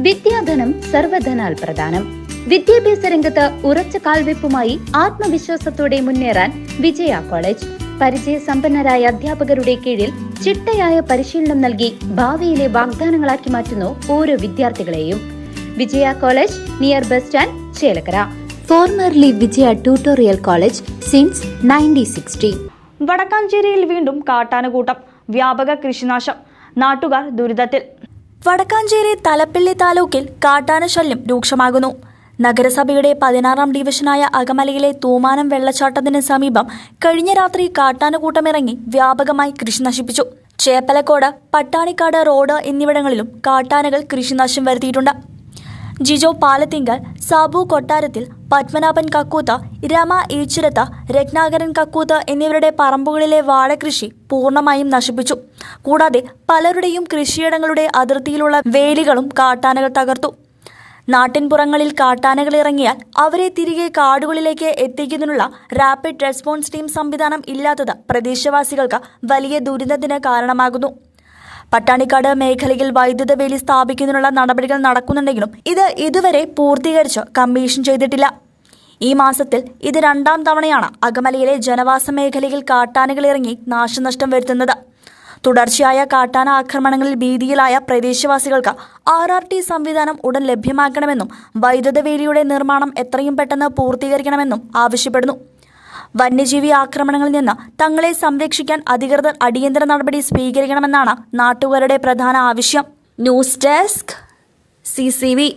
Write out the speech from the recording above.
വിദ്യാധനം സർവധനാൽ പ്രധാനം. വിദ്യാഭ്യാസ രംഗത്ത് ഉറച്ച കാൽവെപ്പുമായി ആത്മവിശ്വാസത്തോടെ മുന്നേറാൻ വിജയ കോളേജ്. പരിചയസമ്പന്നരായ അധ്യാപകരുടെ കീഴിൽ ചിട്ടയായ പരിശീലനം നൽകി ഭാവിയിലെ വാഗ്ദാനങ്ങളാക്കി മാറ്റുന്നു ഓരോ വിദ്യാർത്ഥികളെയും. Vijaya college, near bus stand, Chelakkara. Formerly Vijaya tutorial college since 1960. വടക്കാഞ്ചേരിയിൽ വീണ്ടും കാട്ടാനകൂട്ടം. വ്യാപക കൃഷിനാശം. നാട്ടുകാർ ദുരിതത്തിൽ. വടക്കാഞ്ചേരി തലപ്പിള്ളി താലൂക്കിൽ കാട്ടാന ശല്യം രൂക്ഷമാകുന്നു. നഗരസഭയുടെ 16-ാം ഡിവിഷനായ അകമലയിലെ തൂമാനം വെള്ളച്ചാട്ടത്തിന് സമീപം കഴിഞ്ഞ രാത്രി കാട്ടാനക്കൂട്ടമിറങ്ങി വ്യാപകമായി കൃഷി നശിപ്പിച്ചു. ചേപ്പലക്കോട്, പട്ടാണിക്കാട് റോഡ് എന്നിവിടങ്ങളിലും കാട്ടാനകൾ കൃഷിനാശം വരുത്തിയിട്ടുണ്ട്. ജിജോ പാലത്തിങ്കൽ, സാബു കൊട്ടാരത്തിൽ, പത്മനാഭൻ കക്കൂത്ത്, രമ ഈച്ചിരത്ത്, രത്നാകരൻ കക്കൂത്ത് എന്നിവരുടെ പറമ്പുകളിലെ വാഴകൃഷി പൂർണ്ണമായും നശിപ്പിച്ചു. കൂടാതെ പലരുടെയും കൃഷിയിടങ്ങളുടെ അതിർത്തിയിലുള്ള വേലികളും കാട്ടാനകൾ തകർത്തു. നാട്ടിൻപുറങ്ങളിൽ കാട്ടാനകൾ ഇറങ്ങിയാൽ അവരെ തിരികെ കാടുകളിലേക്ക് എത്തിക്കുന്നതിനുള്ള റാപ്പിഡ് റെസ്പോൺസ് ടീം സംവിധാനം ഇല്ലാത്തത് പ്രദേശവാസികൾക്ക് വലിയ ദുരിതത്തിന് കാരണമാകുന്നു. പട്ടാണിക്കാട് മേഖലയിൽ വൈദ്യുത വേലി സ്ഥാപിക്കുന്നതിനുള്ള നടപടികൾ നടക്കുന്നുണ്ടെങ്കിലും ഇത് ഇതുവരെ പൂർത്തീകരിച്ച് കമ്മീഷൻ ചെയ്തിട്ടില്ല. ഈ മാസത്തിൽ ഇത് 2ാം തവണയാണ് അകമലയിലെ ജനവാസ മേഖലയിൽ കാട്ടാനകൾ ഇറങ്ങി നാശനഷ്ടം വരുത്തുന്നത്. തുടർച്ചയായ കാട്ടാന ആക്രമണങ്ങളിൽ ഭീതിയിലായ പ്രദേശവാസികൾക്ക് RRT സംവിധാനം ഉടൻ ലഭ്യമാക്കണമെന്നും വൈദ്യുത വേലിയുടെ നിർമ്മാണം എത്രയും പെട്ടെന്ന് പൂർത്തീകരിക്കണമെന്നും ആവശ്യപ്പെടുന്നു. വന്യജീവി ആക്രമണങ്ങളിൽ നിന്ന് തങ്ങളെ സംരക്ഷിക്കാൻ അധികൃതർ അടിയന്തര നടപടി സ്വീകരിക്കണമെന്നാണ് നാട്ടുകാരുടെ പ്രധാന ആവശ്യം. News desk, CCV.